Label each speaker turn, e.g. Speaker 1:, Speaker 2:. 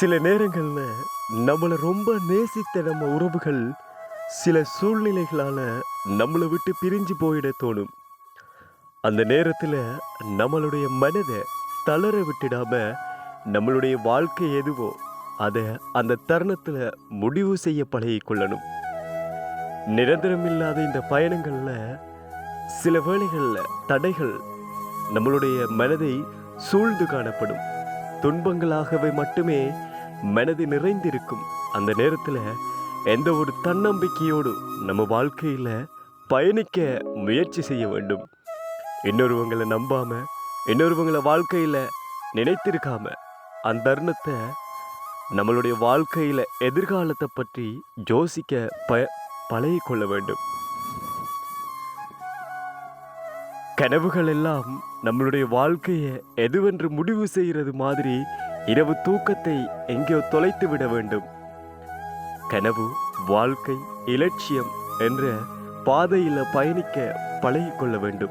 Speaker 1: சில நேரங்கள்ல நம்மளை ரொம்ப நேசித்த நம்ம உறவுகள் சில சூழ்நிலைகளால நம்மளை விட்டு பிரிஞ்சு போயிட தோணும். அந்த நேரத்துல நம்மளுடைய மனதை தளர விட்டுடாம நம்மளுடைய வாழ்க்கை எதுவோ அதை அந்த தருணத்துல முடிவு செய்ய பழகிக் கொள்ளணும். நிரந்தரமில்லாத இந்த பயணங்கள்ல சில வேளைகள்ல தடைகள் நம்மளுடைய மனதை சூழ்ந்து காணப்படும். துன்பங்களாகவே மட்டுமே மனது நிறைந்திருக்கும். அந்த நேரத்துல எந்த ஒரு தன்னம்பிக்கையோடு நம்ம வாழ்க்கையில பயணிக்க முயற்சி செய்ய வேண்டும். இன்னொருவங்களை நம்பாம, இன்னொருவங்களை வாழ்க்கையில நினைத்திருக்காம, அந்த தருணத்தை நம்மளுடைய வாழ்க்கையில எதிர்காலத்தை பற்றி யோசிக்க பழகிக்கொள்ள வேண்டும். கனவுகள் எல்லாம் நம்மளுடைய வாழ்க்கையை எதுவென்று முடிவு செய்கிறது மாதிரி இரவு தூக்கத்தை எங்கேயோ தொலைத்து விட வேண்டும். கனவு, வாழ்க்கை, இலட்சியம் என்ற பாதையில பயணிக்க பழகிக்கொள்ள வேண்டும்.